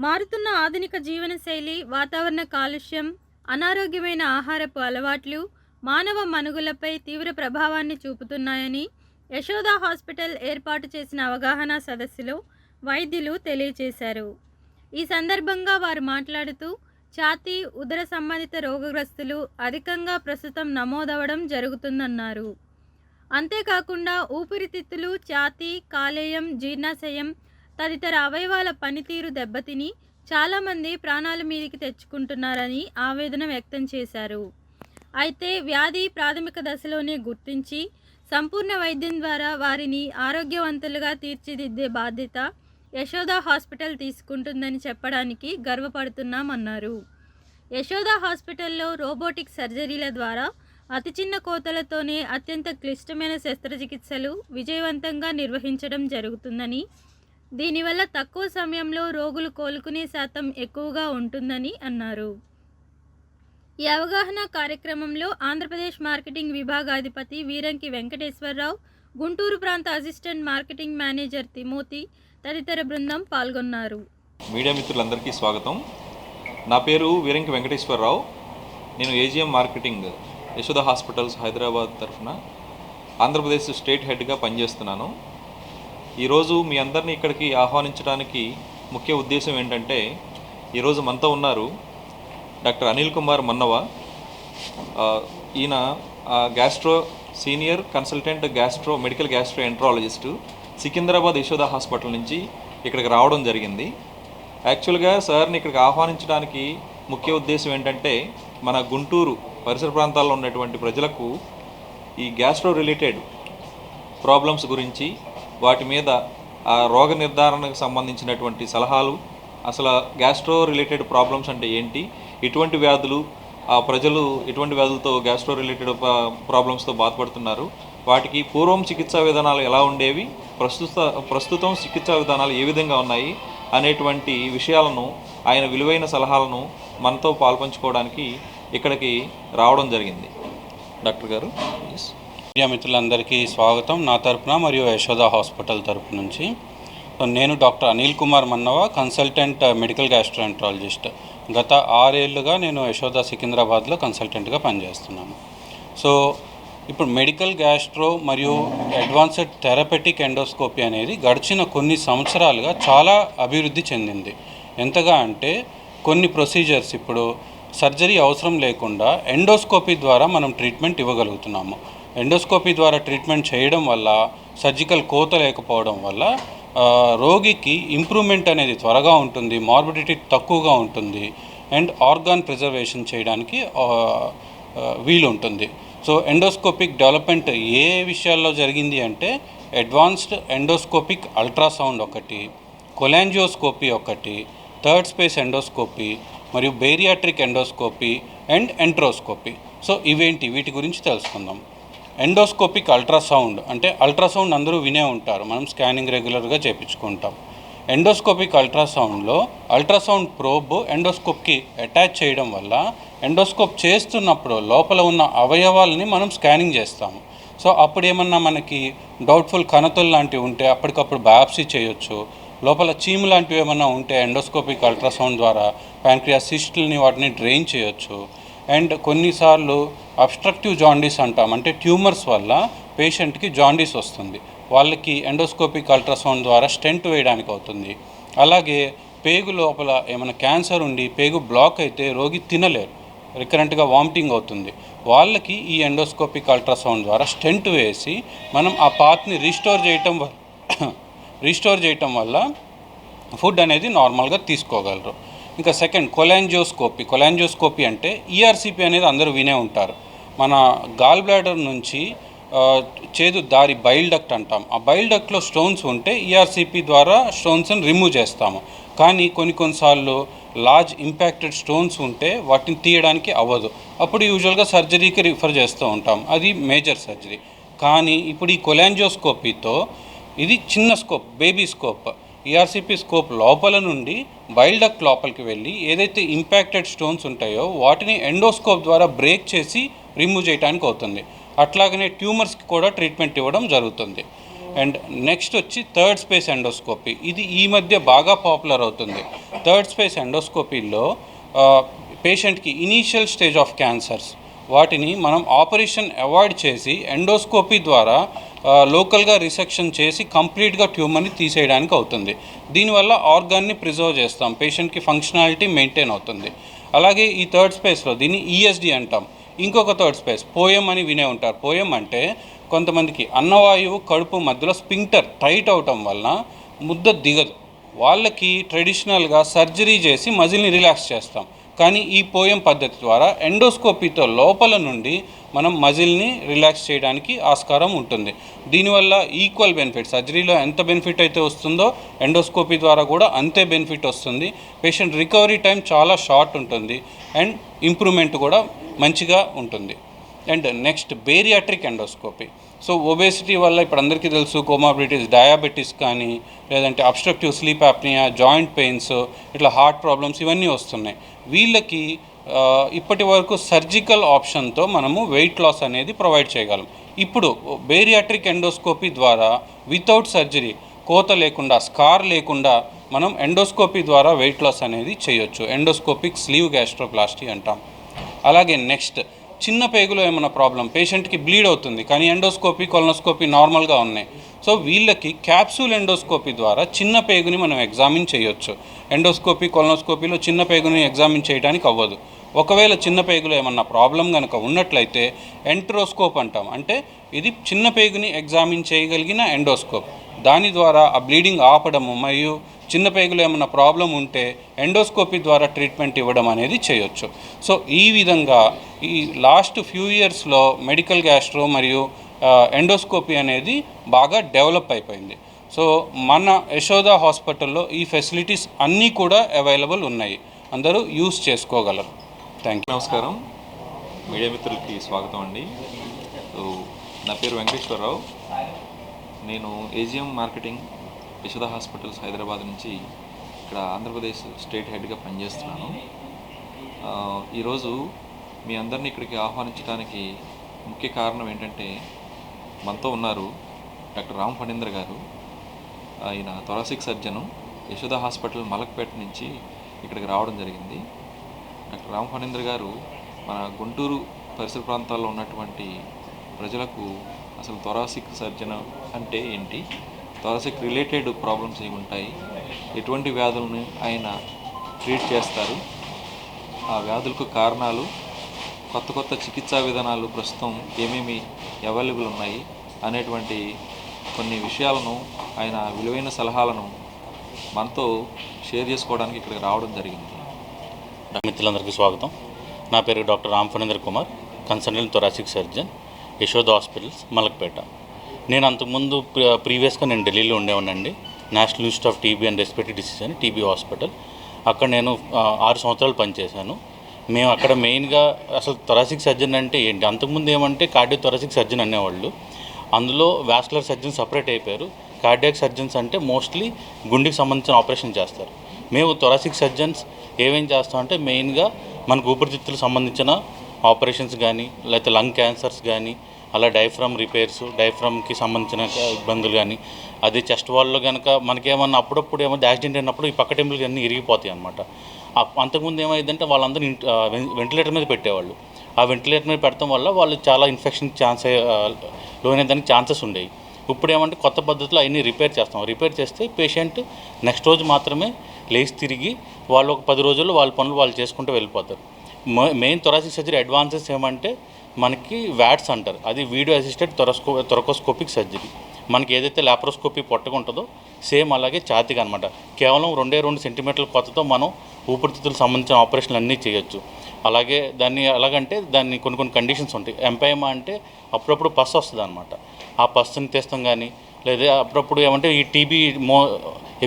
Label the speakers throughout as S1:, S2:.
S1: మారుతున్న ఆధునిక జీవనశైలి, వాతావరణ కాలుష్యం, అనారోగ్యమైన ఆహారపు అలవాట్లు మానవ మనుగడలపై తీవ్ర ప్రభావాన్ని చూపుతున్నాయని యశోద హాస్పిటల్ ఏర్పాటు చేసిన అవగాహన సదస్సులో వైద్యులు తెలియజేశారు. ఈ సందర్భంగా వారు మాట్లాడుతూ, ఛాతీ, ఉదర సంబంధిత రోగగ్రస్తులు అధికంగా ప్రస్తుతం నమోదవడం జరుగుతుందన్నారు. అంతేకాకుండా ఊపిరితిత్తులు, ఛాతీ, కాలేయం, జీర్ణాశయం తదితర అవయవాల పనితీరు దెబ్బతిని చాలామంది ప్రాణాల మీదికి తెచ్చుకుంటున్నారని ఆవేదన వ్యక్తం చేశారు. అయితే వ్యాధి ప్రాథమిక దశలోనే గుర్తించి సంపూర్ణ వైద్యం ద్వారా వారిని ఆరోగ్యవంతులుగా తీర్చిదిద్దే బాధ్యత యశోద హాస్పిటల్ తీసుకుంటుందని చెప్పడానికి గర్వపడుతున్నామన్నారు. యశోద హాస్పిటల్లో రోబోటిక్ సర్జరీల ద్వారా అతి చిన్న కోతలతోనే అత్యంత క్లిష్టమైన శస్త్రచికిత్సలు విజయవంతంగా నిర్వహించడం జరుగుతుందని, దీనివల్ల తక్కువ సమయంలో రోగులు కోలుకునే శాతం ఎక్కువగా ఉంటుందని అన్నారు. ఈ అవగాహన కార్యక్రమంలో ఆంధ్రప్రదేశ్ మార్కెటింగ్ విభాగాధిపతి వీరంకి వెంకటేశ్వరరావు, గుంటూరు ప్రాంత అసిస్టెంట్ మార్కెటింగ్ మేనేజర్ తిమోతి తదితర బృందం పాల్గొన్నారు.
S2: మీడియా మిత్రులందరికీ స్వాగతం. నా పేరు వీరంకి వెంకటేశ్వరరావు. నేను AGM marketing Yashoda hospitals Hyderabad తరఫున ఆంధ్రప్రదేశ్ స్టేట్ హెడ్గా పనిచేస్తున్నాను. ఈరోజు మీ అందరినీ ఇక్కడికి ఆహ్వానించడానికి ముఖ్య ఉద్దేశం ఏంటంటే, ఈరోజు మనతో ఉన్నారు డాక్టర్ అనిల్ కుమార్ మన్నవ. ఈయన senior consultant medical gastro enterologist, Secunderabad Yashoda hospital నుంచి ఇక్కడికి రావడం జరిగింది. యాక్చువల్గా సార్ని ఇక్కడికి ఆహ్వానించడానికి ముఖ్య ఉద్దేశం ఏంటంటే, మన గుంటూరు పరిసర ప్రాంతాల్లో ఉన్నటువంటి ప్రజలకు ఈ గ్యాస్ట్రో రిలేటెడ్ ప్రాబ్లమ్స్ గురించి, వాటి మీద ఆ రోగ నిర్ధారణకు సంబంధించినటువంటి సలహాలు, అసలు గ్యాస్ట్రో రిలేటెడ్ ప్రాబ్లమ్స్ అంటే ఏంటి, ఎటువంటి వ్యాధులు ప్రజలు ఎటువంటి వ్యాధులతో గ్యాస్ట్రో రిలేటెడ్ ప్రాబ్లమ్స్తో బాధపడుతున్నారు, వాటికి పూర్వం చికిత్సా విధానాలు ఎలా ఉండేవి, ప్రస్తుతం చికిత్సా విధానాలు ఏ విధంగా ఉన్నాయి అనేటువంటి విషయాలను, ఆయన విలువైన సలహాలను మనతో పాల్పంచుకోవడానికి ఇక్కడికి రావడం జరిగింది. డాక్టర్ గారు, ప్లీజ్.
S3: మీడియా మిత్రులందరికీ స్వాగతం నా తరపున మరియు యశోద హాస్పిటల్ తరపు నుంచి. నేను doctor Anil Kumar Mannava, consultant medical gastroenterologist. గత 6 ఏళ్ళుగా నేను యశోద సికింద్రాబాద్లో కన్సల్టెంట్గా పనిచేస్తున్నాను. సో ఇప్పుడు మెడికల్ గ్యాస్ట్రో మరియు అడ్వాన్స్డ్ థెరపెటిక్ ఎండోస్కోపీ అనేది గడిచిన కొన్ని సంవత్సరాలుగా చాలా అభివృద్ధి చెందింది. ఎంతగా అంటే కొన్ని ప్రొసీజర్స్ ఇప్పుడు సర్జరీ అవసరం లేకుండా ఎండోస్కోపీ ద్వారా మనం ట్రీట్మెంట్ ఇవ్వగలుగుతున్నాము. ఎండోస్కోపీ ద్వారా ట్రీట్మెంట్ చేయడం వల్ల, సర్జికల్ కోత లేకపోవడం వల్ల రోగికి ఇంప్రూవ్మెంట్ అనేది త్వరగా ఉంటుంది, మార్బిడిటీ తక్కువగా ఉంటుంది, అండ్ ఆర్గాన్ ప్రిజర్వేషన్ చేయడానికి వీలు ఉంటుంది. సో ఎండోస్కోపిక్ డెవలప్మెంట్ ఏ విషయాల్లో జరిగింది అంటే, అడ్వాన్స్డ్ ఎండోస్కోపిక్ అల్ట్రాసౌండ్ ఒకటి, కొలాంజియోస్కోపీ ఒకటి, థర్డ్ స్పేస్ ఎండోస్కోపీ మరియు bariatric endoscopy and enteroscopy. So వీటి గురించి తెలుసుకుందాం. ఎండోస్కోపిక్ అల్ట్రాసౌండ్ అంటే, అల్ట్రాసౌండ్ అందరూ వినే ఉంటారు, మనం స్కానింగ్ రెగ్యులర్గా చేయించుకుంటాం. ఎండోస్కోపిక్ అల్ట్రాసౌండ్లో అల్ట్రాసౌండ్ ప్రోబ్ ఎండోస్కోప్కి అటాచ్ చేయడం వల్ల ఎండోస్కోప్ చేస్తున్నప్పుడు లోపల ఉన్న అవయవాలని మనం స్కానింగ్ చేస్తాము. సో అప్పుడు ఏమన్నా మనకి డౌట్ఫుల్ కణతులు లాంటివి ఉంటే అప్పటికప్పుడు బయాప్సీ చేయొచ్చు. లోపల చీము లాంటివి ఏమన్నా ఉంటే ఎండోస్కోపిక్ అల్ట్రాసౌండ్ ద్వారా ప్యాంక్రియాస్ సిస్టుల్ని వాటిని డ్రైన్ చేయొచ్చు. అండ్ కొన్నిసార్లు అబ్స్ట్రక్టివ్ జాండీస్ అంటాం, అంటే ట్యూమర్స్ వల్ల పేషెంట్కి జాండీస్ వస్తుంది, వాళ్ళకి ఎండోస్కోపిక్ అల్ట్రాసౌండ్ ద్వారా స్టెంట్ వేయడానికి అవుతుంది. అలాగే పేగు లోపల ఏమైనా క్యాన్సర్ ఉండి పేగు బ్లాక్ అయితే రోగి తినలేరు, రికరెంట్గా వామిటింగ్ అవుతుంది, వాళ్ళకి ఈ ఎండోస్కోపిక్ అల్ట్రాసౌండ్ ద్వారా స్టెంట్ వేసి మనం ఆ పాత్ని రీస్టోర్ చేయటం వల్ల ఫుడ్ అనేది నార్మల్గా తీసుకోగలరు. ఇంకా సెకండ్ కొలాంజియోస్కోపీ అంటే ఈఆర్సిపి అనేది అందరూ వినే ఉంటారు. మన గాల్ బ్లాడర్ నుంచి చేదు దారి బైల్ డక్ట్ అంటాం, ఆ బైల్ డక్ట్లో స్టోన్స్ ఉంటే ఈఆర్సిపి ద్వారా స్టోన్స్ని రిమూవ్ చేస్తాము. కానీ కొన్నిసార్లు లార్జ్ ఇంపాక్టెడ్ స్టోన్స్ ఉంటే వాటిని తీయడానికి అవ్వదు, అప్పుడు యూజువల్గా సర్జరీకి రిఫర్ చేస్తూ ఉంటాం, అది మేజర్ సర్జరీ. కానీ ఇప్పుడు ఈ కొలాంజియోస్కోపీతో ఇది చిన్న scope, baby scope, ERCP scope లోపల నుండి బైల్ డక్ట్ లోపలికి వెళ్ళి ఏదైతే ఇంపాక్టెడ్ స్టోన్స్ ఉంటాయో వాటిని ఎండోస్కోప్ ద్వారా బ్రేక్ చేసి రిమూవ్ చేయడానికి అవుతుంది. అట్లాగనే ట్యూమర్స్కి కూడా ట్రీట్మెంట్ ఇవ్వడం జరుగుతుంది. అండ్ నెక్స్ట్ వచ్చి థర్డ్ స్పేస్ ఎండోస్కోపీ. ఇది ఈ మధ్య బాగా పాపులర్ అవుతుంది. థర్డ్ స్పేస్ ఎండోస్కోపీలో పేషెంట్కి ఇనీషియల్ స్టేజ్ ఆఫ్ క్యాన్సర్స్ వాటిని మనం ఆపరేషన్ అవాయిడ్ చేసి ఎండోస్కోపీ ద్వారా లోకల్గా రిసెక్షన్ చేసి కంప్లీట్గా ట్యూమర్ని తీసేయడానికి అవుతుంది. దీనివల్ల ఆర్గాన్ని ప్రిజర్వ్ చేస్తాం, పేషెంట్కి ఫంక్షనాలిటీ మెయింటైన్ అవుతుంది. అలాగే ఈ థర్డ్ స్పేస్లో దీన్ని ఈఎస్డి అంటాం. ఇంకొక థర్డ్ స్పేస్ పోయం అని వినే ఉంటారు. పోయం అంటే కొంతమందికి అన్నవాయువు కడుపు మధ్యలో స్పింక్టర్ టైట్ అవటం వలన ముద్ద దిగదు. వాళ్ళకి ట్రెడిషనల్గా సర్జరీ చేసి మజిల్ని రిలాక్స్ చేస్తాం. కానీ ఈ పోయం పద్ధతి ద్వారా ఎండోస్కోపీతో లోపల నుండి మనం మజిల్ని రిలాక్స్ చేయడానికి ఆస్కారం ఉంటుంది. దీనివల్ల ఈక్వల్ బెనిఫిట్, సర్జరీలో ఎంత బెనిఫిట్ అయితే వస్తుందో ఎండోస్కోపీ ద్వారా కూడా అంతే బెనిఫిట్ వస్తుంది. పేషెంట్ రికవరీ టైం చాలా షార్ట్ ఉంటుంది అండ్ ఇంప్రూవ్మెంట్ కూడా మంచిగా ఉంటుంది. And next bariatric endoscopy. So obesity వల్ల ఇప్పుడు అందరికీ తెలుసు కోమార్బిడిటీస్, డయాబెటీస్ కానీ లేదంటే obstructive sleep apnea, joint pains, ఇట్లా హార్ట్ ప్రాబ్లమ్స్ ఇవన్నీ వస్తున్నాయి. వీళ్ళకి ఇప్పటి వరకు సర్జికల్ ఆప్షన్తో మనము వెయిట్ లాస్ అనేది ప్రొవైడ్ చేయగలం. ఇప్పుడు బేరియాట్రిక్ ఎండోస్కోపీ ద్వారా వితౌట్ సర్జరీ, కోత లేకుండా, స్కార్ లేకుండా మనం ఎండోస్కోపీ ద్వారా వెయిట్ లాస్ అనేది చేయొచ్చు. ఎండోస్కోపిక్ స్లీవ్ గ్యాస్ట్రోప్లాస్టీ అంటాం. అలాగే నెక్స్ట్ చిన్న పేగులో ఏమైనా ప్రాబ్లం, పేషెంట్కి బ్లీడ్ అవుతుంది కానీ ఎండోస్కోపీ, కొలనోస్కోపీ నార్మల్గా ఉన్నాయి. సో వీళ్ళకి క్యాప్సూల్ ఎండోస్కోపీ ద్వారా చిన్న పేగుని మనం ఎగ్జామిన్ చేయొచ్చు. ఎండోస్కోపీ, కొలనోస్కోపీలో చిన్న పేగుని ఎగ్జామిన్ చేయడానికి అవ్వదు. ఒకవేళ చిన్న పేగులో ఏమన్నా ప్రాబ్లం కనుక ఉన్నట్లయితే ఎంట్రోస్కోప్ అంటాం. అంటే ఇది చిన్న పేగుని ఎగ్జామిన్ చేయగలిగిన ఎండోస్కోప్. దాని ద్వారా ఆ బ్లీడింగ్ ఆపడము మరియు చిన్న పేగులో ఏమన్నా ప్రాబ్లం ఉంటే ఎండోస్కోపీ ద్వారా ట్రీట్మెంట్ ఇవ్వడం అనేది చేయొచ్చు. సో ఈ విధంగా ఈ లాస్ట్ ఫ్యూ ఇయర్స్లో మెడికల్ గ్యాస్ట్రో మరియు ఎండోస్కోపీ అనేది బాగా డెవలప్ అయిపోయింది. సో మన యశోదా హాస్పిటల్లో ఈ ఫెసిలిటీస్ అన్నీ కూడా అవైలబుల్ ఉన్నాయి, అందరూ యూస్ చేసుకోగలరు. Thank you.
S2: నమస్కారం, మీడియా మిత్రులకి స్వాగతం అండి. సో నా పేరు వెంకటేశ్వరరావు. నేను AGM marketing Yashoda hospitals Hyderabad నుంచి ఇక్కడ ఆంధ్రప్రదేశ్ స్టేట్ హెడ్గా పనిచేస్తున్నాను. ఈరోజు మీ అందరినీ ఇక్కడికి ఆహ్వానించడానికి ముఖ్య కారణం ఏంటంటే, మనతో ఉన్నారు డాక్టర్ రామ్ ఫణీంద్ర గారు. ఆయన thoracic surgeon. Yashoda hospital Malakpet నుంచి ఇక్కడికి రావడం జరిగింది. డాక్టర్ రామ్ ఫణీంద్ర గారు మన గుంటూరు పరిసర ప్రాంతాల్లో ఉన్నటువంటి ప్రజలకు అసలు థొరాసిక్ సర్జన్ అంటే ఏంటి, థొరాసిక్ రిలేటెడ్ ప్రాబ్లమ్స్ ఏముంటాయి, ఎటువంటి వ్యాధులను ఆయన ట్రీట్ చేస్తారు, ఆ వ్యాధులకు కారణాలు, కొత్త కొత్త చికిత్సా విధానాలు ప్రస్తుతం ఏమేమి అవైలబుల్ ఉన్నాయి అనేటువంటి కొన్ని విషయాలను, ఆయన విలువైన సలహాలను మనతో షేర్ చేసుకోవడానికి ఇక్కడికి రావడం జరిగింది.
S4: మిత్రులందరికీ స్వాగతం. నా పేరు doctor Ram Phanindra Kumar, consultant thoracic surgeon, Yashoda hospitals, Malakpet. నేను అంతకుముందు ప్రీవియస్గా నేను ఢిల్లీలో ఉండేవాడినండి. National institute of TB and respiratory disease అని టీబీ హాస్పిటల్. అక్కడ నేను 6 సంవత్సరాలు పనిచేశాను. మేము అక్కడ మెయిన్గా అసలు థొరాసిక్ సర్జన్ అంటే ఏంటి, అంతకుముందు ఏమంటే కార్డియో థొరాసిక్ సర్జన్ అనేవాళ్ళు. అందులో వాస్కులర్ సర్జన్ సపరేట్ అయిపోయారు. కార్డియాక్ సర్జన్స్ అంటే మోస్ట్లీ గుండెకి సంబంధించిన ఆపరేషన్ చేస్తారు. మేము థొరాసిక్ సర్జన్స్ ఏమేం చేస్తామంటే మెయిన్గా మనకు ఊపిరితిత్తులకు సంబంధించిన ఆపరేషన్స్ కానీ, లేకపోతే లంగ్ క్యాన్సర్స్ కానీ, అలా డైఫ్రమ్ రిపేర్స్, డైఫ్రమ్కి సంబంధించిన ఇబ్బందులు కానీ, అది చెస్ట్ వాల్లో కనుక మనకేమన్నా అప్పుడప్పుడు ఏమన్నా యాక్సిడెంట్ అయినప్పుడు ఈ పక్క టెంపుల్కి అన్నీ ఇరిగిపోతాయి అనమాట. అంతకుముందు ఏమైందంటే వాళ్ళందరూ వెంటిలేటర్ మీద పెట్టేవాళ్ళు. ఆ వెంటిలేటర్ మీద పెట్టడం వల్ల వాళ్ళు చాలా ఇన్ఫెక్షన్ లోనేదానికి ఛాన్సెస్ ఉండేవి. ఇప్పుడు ఏమంటే కొత్త పద్ధతిలో అవన్నీ రిపేర్ చేస్తాం. రిపేర్ చేస్తే పేషెంట్ నెక్స్ట్ రోజు మాత్రమే లేచి తిరిగి వాళ్ళు ఒక 10 రోజుల్లో వాళ్ళ పనులు వాళ్ళు చేసుకుంటూ వెళ్ళిపోతారు. మెయిన్ థొరాసిక్ సర్జరీ అడ్వాన్సెస్ ఏమంటే మనకి వ్యాట్స్ అంటారు, అది వీడియో అసిస్టెడ్ థొరకోస్కోపిక్ సర్జరీ. మనకి ఏదైతే లాప్రోస్కోపీ పొట్టగా ఉంటుందో సేమ్ అలాగే ఛాతీగా అనమాట. కేవలం 2 సెంటీమీటర్ల కొత్తతో మనం ఊపిరితిత్తులకు సంబంధించిన ఆపరేషన్లు అన్నీ చేయొచ్చు. అలాగే దాన్ని ఎలాగంటే దాన్ని కొన్ని కండిషన్స్ ఉంటాయి. ఎంపైమా అంటే అప్పుడప్పుడు పస్ వస్తుంది అనమాట. ఆ పస్సుని తీస్తాం కానీ, లేదా అప్పుడప్పుడు ఏమంటే ఈ టీబీ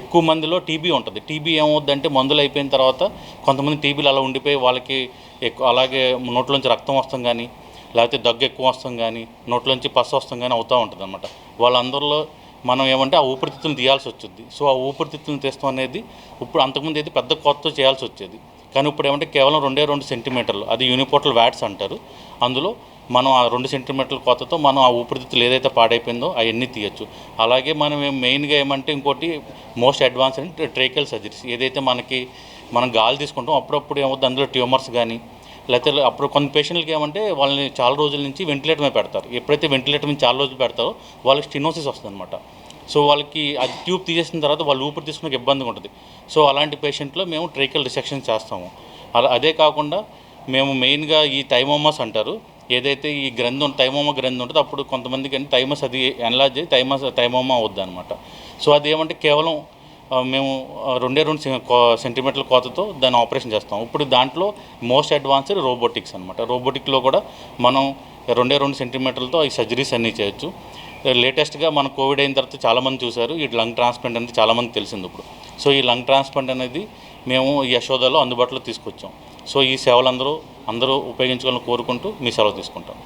S4: ఎక్కువ మందిలో టీబీ ఉంటుంది. టీబీ ఏమవుద్దంటే మందులు అయిపోయిన తర్వాత కొంతమంది టీబీలు అలా ఉండిపోయి వాళ్ళకి అలాగే నోట్లోంచి రక్తం వస్తాం కానీ, లేకపోతే దగ్గు ఎక్కువ వస్తాం కానీ, నోట్లోంచి పస్సు వస్తాం కానీ అవుతూ ఉంటుంది అనమాట. వాళ్ళందరిలో మనం ఏమంటే ఆ ఊపిరితిత్తులను తీయాల్సి వచ్చింది. సో ఆ ఊపిరితిత్తులను తీస్తాం అనేది ఇప్పుడు అంతకుముందు అయితే పెద్ద కొత్త చేయాల్సి వచ్చేది. కానీ ఇప్పుడు ఏమంటే కేవలం 2 సెంటీమీటర్లు, అది యూనిపోర్టల్ వ్యాట్స్ అంటారు. అందులో మనం ఆ 2 సెంటీమీటర్ల కోతతో మనం ఆ ఊపిరితిత్తులు ఏదైతే పాడైపోయిందో అవన్నీ తీయచ్చు. అలాగే మనం మెయిన్గా ఏమంటే ఇంకోటి మోస్ట్ అడ్వాన్స్ అంటే ట్రేకియల్ సర్జరీస్. ఏదైతే మనం గాలి తీసుకుంటాం అప్పుడప్పుడు ఏమవుతుంది, అందులో ట్యూమర్స్ కానీ లేకపోతే అప్పుడు కొన్ని పేషెంట్లకి ఏమంటే వాళ్ళని చాలా రోజుల నుంచి వెంటిలేటర్ మీద పెడతారు. ఎప్పుడైతే వెంటిలేటర్ మీద చాలా రోజులు పెడతారో వాళ్ళకి స్టెనోసిస్ వస్తుంది అనమాట. సో వాళ్ళకి అది ట్యూబ్ తీసేసిన తర్వాత వాళ్ళు ఊపిరి తీసుకునే ఇబ్బందిగా ఉంటుంది. సో అలాంటి పేషెంట్లో మేము ట్రేకియల్ రిసెక్షన్ చేస్తాము. అదే కాకుండా మేము మెయిన్గా ఈ థైమోమాస్ అంటారు, ఏదైతే ఈ థైమోమా గ్రంథి ఉంటుందో అప్పుడు కొంతమందికి అంటే థైమస్ అది ఎన్లార్జ్ అయ్యి థైమోమా అవుద్ది అనమాట. సో అది ఏమంటే కేవలం మేము 2 సెంటీమీటర్ల కోతతో దాన్ని ఆపరేషన్ చేస్తాం. ఇప్పుడు దాంట్లో మోస్ట్ అడ్వాన్స్డ్ రోబోటిక్స్ అనమాట. రోబోటిక్లో కూడా మనం 2 సెంటీమీటర్లతో ఈ సర్జరీస్ అన్నీ చేయొచ్చు. లేటెస్ట్గా మన కోవిడ్ అయిన తర్వాత చాలామంది చూశారు, ఈ లంగ్ ట్రాన్స్ప్లాంట్ అనేది చాలామంది తెలిసింది ఇప్పుడు. సో ఈ లంగ్ ట్రాన్స్ప్లాంట్ అనేది మేము యశోదాలో అందుబాటులో తీసుకొచ్చాం. సో ఈ సేవలు అందరూ ఉపయోగించుకోవాలని కోరుకుంటూ మీ సెలవు తీసుకుంటాం.